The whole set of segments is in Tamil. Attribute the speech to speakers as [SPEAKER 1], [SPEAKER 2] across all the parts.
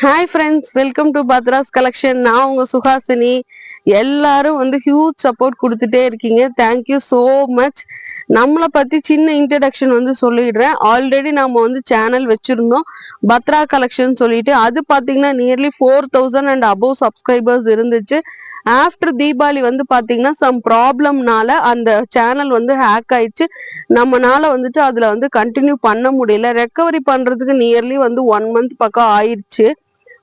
[SPEAKER 1] Hi friends, welcome to Badra's collection. நான் உங்க சுஹாசினி. எல்லாரும் ஹியூஜ் சப்போர்ட் கொடுத்துட்டே இருக்கீங்க. Thank you so much. நம்மளை பத்தி சின்ன இன்ட்ரடக்ஷன் சொல்லிடுறேன். ஆல்ரெடி நாம சேனல் வச்சிருந்தோம் பத்ரா கலெக்ஷன் சொல்லிட்டு. அது பாத்தீங்கன்னா நியர்லி 4000 and above சப்ஸ்கிரைபர்ஸ் இருந்துச்சு. ஆஃப்டர் தீபாவளி பாத்தீங்கன்னா சம் ப்ராப்ளம்னால அந்த சேனல் ஹேக் ஆயிடுச்சு. நம்மனால அதுல கண்டினியூ பண்ண முடியல. ரெக்கவரி பண்றதுக்கு நியர்லி 1 month பக்கம் ஆயிடுச்சு.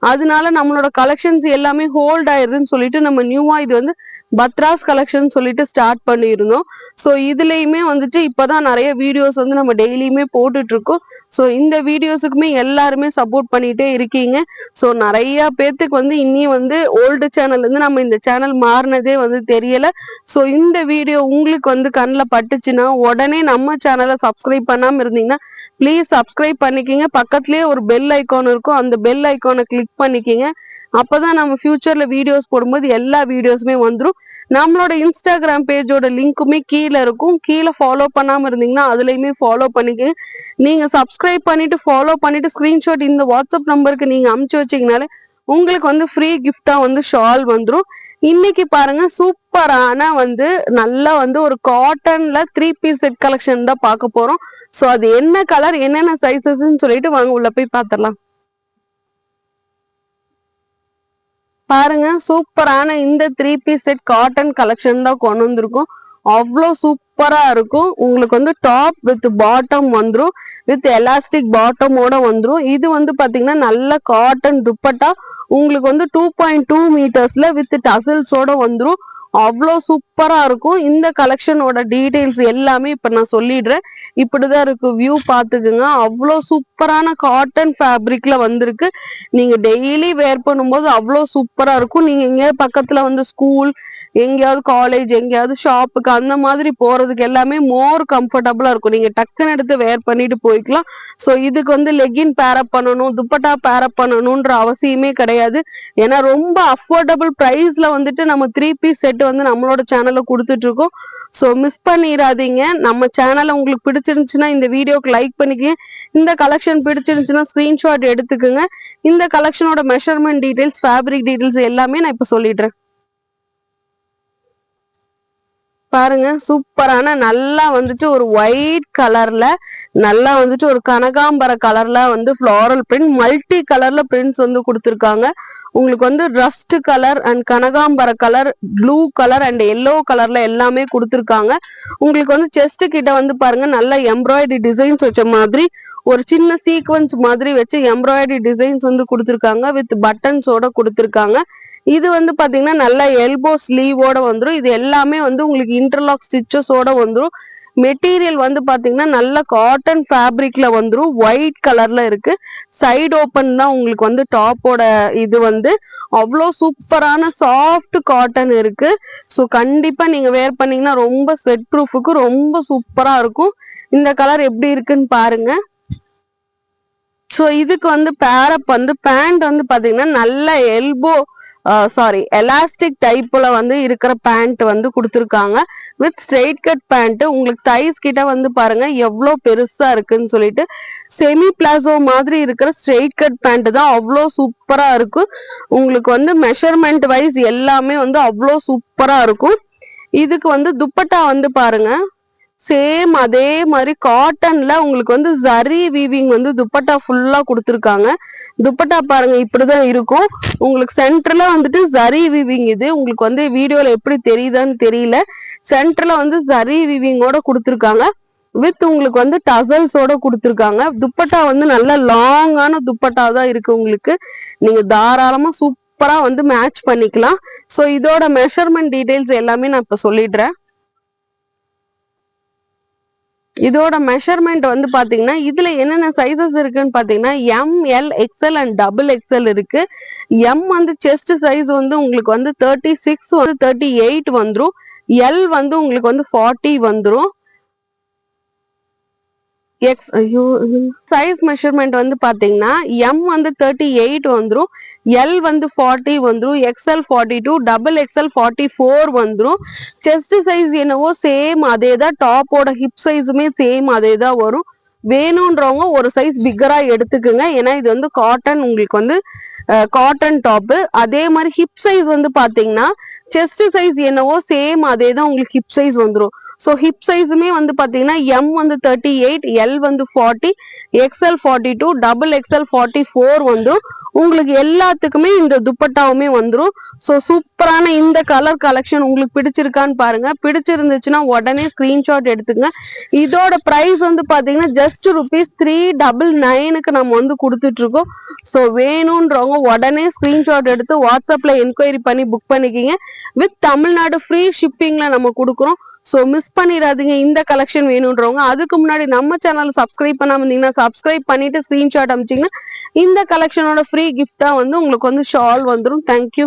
[SPEAKER 1] அதனால நம்மளோட கலெக்ஷன்ஸ் எல்லாமே ஹோல்ட் ஆயிருதுன்னு சொல்லிட்டு நம்ம நியூவா இது பத்ராஸ் கலெக்ஷன் சொல்லிட்டு ஸ்டார்ட் பண்ணியிருந்தோம். ஸோ இதுலயுமே இப்பதான் நிறைய வீடியோஸ் நம்ம டெய்லியுமே போட்டுட்டு இருக்கோம். ஸோ இந்த வீடியோஸுக்குமே எல்லாருமே சப்போர்ட் பண்ணிட்டே இருக்கீங்க. ஸோ நிறைய பேர்த்துக்கு இன்னும் ஓல்டு சேனல் நம்ம இந்த சேனல் மாறினதே தெரியல. ஸோ இந்த வீடியோ உங்களுக்கு கண்ணில் பட்டுச்சுன்னா உடனே நம்ம சேனலை சப்ஸ்கிரைப் பண்ணாம இருந்தீங்கன்னா ப்ளீஸ் சப்ஸ்கிரைப் பண்ணிக்கிங்க. பக்கத்துலயே ஒரு பெல் ஐக்கான் இருக்கும், அந்த பெல் ஐக்கானை கிளிக் பண்ணிக்கிங்க. அப்பதான் நம்ம ஃபியூச்சர்ல வீடியோஸ் போடும்போது எல்லா வீடியோஸுமே வந்துடும். நம்மளோட இன்ஸ்டாகிராம் பேஜோட லிங்க்குமே கீழே இருக்கும். கீழே ஃபாலோ பண்ணாம இருந்தீங்கன்னா அதுலயுமே ஃபாலோ பண்ணிக்க. நீங்க சப்ஸ்கிரைப் பண்ணிட்டு ஃபாலோ பண்ணிட்டு ஸ்கிரீன்ஷாட் இந்த வாட்ஸ்அப் நம்பருக்கு நீங்க அமுச்சு வச்சீங்கனாலே உங்களுக்கு ஃப்ரீ கிஃப்டா ஷால் வந்துடும். இன்னைக்கு பாருங்க சூப்பரான நல்லா ஒரு காட்டன்ல 3 பீஸ் செட் கலெக்ஷன் தான் பார்க்க போறோம். சோ அது என்ன கலர் என்னென்ன சைசஸ்ன்னு சொல்லிட்டு வாங்க உள்ள போய் பாத்திரலாம். பாருங்க சூப்பரான இந்த 3 பீஸ் செட் காட்டன் கலெக்ஷன் தான் கொண்டு வந்திருக்கும். அவ்வளோ சூப்பரா இருக்கும். உங்களுக்கு டாப் வித் பாட்டம் வந்துடும், வித் எலாஸ்டிக் பாட்டமோட வந்துடும். இது பாத்தீங்கன்னா நல்ல காட்டன் துப்பட்டா. உங்களுக்கு 2.2 மீட்டர்ஸ்ல வித் டசல்ஸோட வந்துடும். அவ்வளோ சூப்பரா இருக்கும். இந்த கலெக்ஷனோட டீடைல்ஸ் எல்லாமே இப்ப நான் சொல்லிடுறேன். இப்படிதான் இருக்கு, வியூ பாத்துக்குங்க. அவ்வளோ சூப்பரான காட்டன் ஃபேப்ரிக்ல வந்திருக்கு. நீங்க டெய்லி வேர் பண்ணும்போது அவ்வளோ சூப்பரா இருக்கும். நீங்க எங்கேயாவது பக்கத்துல ஸ்கூல், எங்கேயாவது காலேஜ், எங்கேயாவது ஷாப்புக்கு அந்த மாதிரி போறதுக்கு எல்லாமே மோர் கம்ஃபர்டபுளா இருக்கும். நீங்க டக்குன்னு எடுத்து வேர் பண்ணிட்டு போய்க்கலாம். ஸோ இதுக்கு லெகின் பேரப் பண்ணணும், துப்பட்டா பேரப் பண்ணணும்ன்ற அவசியமே கிடையாது. ஏன்னா ரொம்ப அஃபோர்டபுள் பிரைஸ்ல நம்ம 3 பீஸ் செட் நம்மளோட சேனல்ல கொடுத்துட்டு இருக்கோம். ஸோ மிஸ் பண்ணிடாதீங்க. நம்ம சேனலை உங்களுக்கு பிடிச்சிருந்துச்சுன்னா இந்த வீடியோக்கு லைக் பண்ணிக்கங்க. இந்த கலெக்ஷன் பிடிச்சிருந்துச்சுன்னா ஸ்கிரீன்ஷாட் எடுத்துக்கோங்க. இந்த கலெக்ஷனோட மெஷர்மெண்ட் டீடைல்ஸ், ஃபேப்ரிக் டீடைல்ஸ் எல்லாமே நான் இப்ப சொல்லிடுறேன். பாருங்க சூப்பரான நல்லா ஒரு ஒயிட் கலர்ல நல்லா ஒரு கனகாம்பர கலர்ல ஃப்ளாரல் பிரிண்ட், மல்டி கலர்ல பிரிண்ட்ஸ் கொடுத்துருக்காங்க. உங்களுக்கு ரஸ்ட் கலர் அண்ட் கனகாம்பர colour, blue colour and yellow கலர்ல எல்லாமே கொடுத்துருக்காங்க. உங்களுக்கு செஸ்ட் கிட்ட பாருங்க நல்ல எம்ப்ராய்டரி டிசைன்ஸ் வச்ச மாதிரி ஒரு சின்ன சீக்வன்ஸ் மாதிரி வச்சு எம்ப்ராய்டரி டிசைன்ஸ் கொடுத்துருக்காங்க. வித் பட்டன்ஸோட கொடுத்துருக்காங்க. இது பாத்தீங்கன்னா நல்ல எல்போ ஸ்லீவோட வந்துடும். இது எல்லாமே உங்களுக்கு இன்டர்லாக் ஸ்டிச்சஸோட வந்துடும். மெட்டீரியல் பாத்தீங்கன்னா நல்ல காட்டன் ஃபேப்ரிக்ல வந்துடும். ஒயிட் கலர்ல இருக்கு. சைடு ஓப்பன் தான் உங்களுக்கு டாப்போட இது அவ்வளோ சூப்பரான சாஃப்ட் காட்டன் இருக்கு. ஸோ கண்டிப்பா நீங்க வேர் பண்ணீங்கன்னா ரொம்ப ஸ்வெட் ப்ரூஃபுக்கு ரொம்ப சூப்பரா இருக்கும். இந்த கலர் எப்படி இருக்குன்னு பாருங்க. ஸோ இதுக்கு பேரப் பேண்ட் பாத்தீங்கன்னா நல்ல எல்போ எலாஸ்டிக் டைப்ல இருக்கிற பேண்ட் கொடுத்துருக்காங்க. With straight cut pant. உங்களுக்கு தைஸ் கிட்ட பாருங்க எவ்வளவு பெருசா இருக்குன்னு சொல்லிட்டு செமி பிளாசோ மாதிரி இருக்கிற ஸ்ட்ரெயிட் கட் பேண்ட் தான் அவ்வளோ சூப்பரா இருக்கும். உங்களுக்கு மெஷர்மெண்ட் வைஸ் எல்லாமே அவ்வளோ சூப்பரா இருக்கும். இதுக்கு துப்பட்டா பாருங்க சேம் அதே மாதிரி காட்டன்ல உங்களுக்கு ஜரி வீவிங் துப்பட்டா ஃபுல்லா கொடுத்துருக்காங்க. துப்பட்டா பாருங்க இப்படிதான் இருக்கும். உங்களுக்கு சென்டர்ல ஜரி வீவிங். இது உங்களுக்கு வீடியோல எப்படி தெரியுதான்னு தெரியல. சென்டர்ல ஜரி வீவிங்கோட கொடுத்துருக்காங்க. வித் உங்களுக்கு டசல்ஸோட கொடுத்துருக்காங்க. துப்பட்டா நல்ல லாங்கான துப்பட்டா தான் இருக்கு. உங்களுக்கு நீங்க தாராளமா சூப்பரா மேட்ச் பண்ணிக்கலாம். ஸோ இதோட மெஷர்மெண்ட் டீடைல்ஸ் எல்லாமே நான் இப்ப சொல்லிடுறேன். இதோட மெஷர்மெண்ட் பாத்தீங்கன்னா இதுல என்னென்ன சைசஸ் இருக்குன்னு பாத்தீங்கன்னா ML, XL and double XL இருக்கு. எம் செஸ்ட் சைஸ் உங்களுக்கு 36 38 வந்துரும். எல் உங்களுக்கு 40 வந்துரும். சைஸ் மெஷர்மெண்ட் பாத்தீங்கன்னா எம் 38 வந்துரும், எல் 40 வந்துரும், எக்ஸ்எல் 42, டபுள் எக்ஸ்எல் 44 வந்துரும். செஸ்ட் சைஸ் என்னவோ சேம் அதே தான். டாப்போட ஹிப் சைஸுமே சேம் அதே தான் வரும். வேணும்ன்றவங்க ஒரு சைஸ் பிக்கரா எடுத்துக்குங்க. ஏன்னா இது வந்து காட்டன், உங்களுக்கு வந்து காட்டன் டாப். அதே மாதிரி ஹிப் சைஸ் வந்து பாத்தீங்கன்னா செஸ்ட் சைஸ் என்னவோ சேம் அதே தான் உங்களுக்கு ஹிப் சைஸ் வந்துடும். ஸோ ஹிப் சைஸுமே வந்து பாத்தீங்கன்னா எம் வந்து 38, எல் வந்து 40, எக்ஸ்எல் 42, டபுள் எக்ஸ்எல் 44 வந்து உங்களுக்கு எல்லாத்துக்குமே இந்த துப்பட்டாவுமே வந்துடும். ஸோ சூப்பரான இந்த கலர் கலெக்ஷன் உங்களுக்கு பிடிச்சிருக்கான்னு பாருங்க. பிடிச்சிருந்துச்சுன்னா உடனே ஸ்கிரீன்ஷாட் எடுத்துங்க. இதோட பிரைஸ் வந்து பாத்தீங்கன்னா ஜஸ்ட் ₹399க்கு நம்ம வந்து கொடுத்துட்டு இருக்கோம். ஸோ வேணும்ன்றவங்க உடனே ஸ்கிரீன்ஷாட் எடுத்து வாட்ஸ்அப்ல என்கொயரி பண்ணி புக் பண்ணிக்கிங்க. வித் தமிழ்நாடு ஃப்ரீ ஷிப்பிங்ல நம்ம கொடுக்குறோம். ஸோ மிஸ் பண்ணிடாதீங்க இந்த கலெக்ஷன் வேணும்ன்றவங்க. அதுக்கு முன்னாடி நம்ம சேனல் சப்ஸ்கிரைப் பண்ணாம இருந்தீங்கன்னா சப்ஸ்கிரைப் பண்ணிட்டு ஸ்கிரீன்ஷாட் அனுப்பிச்சிங்கன்னா இந்த கலெக்ஷனோட ஃப்ரீ கிஃப்டா வந்து உங்களுக்கு வந்து ஷால் வந்துடும். தேங்க்யூ.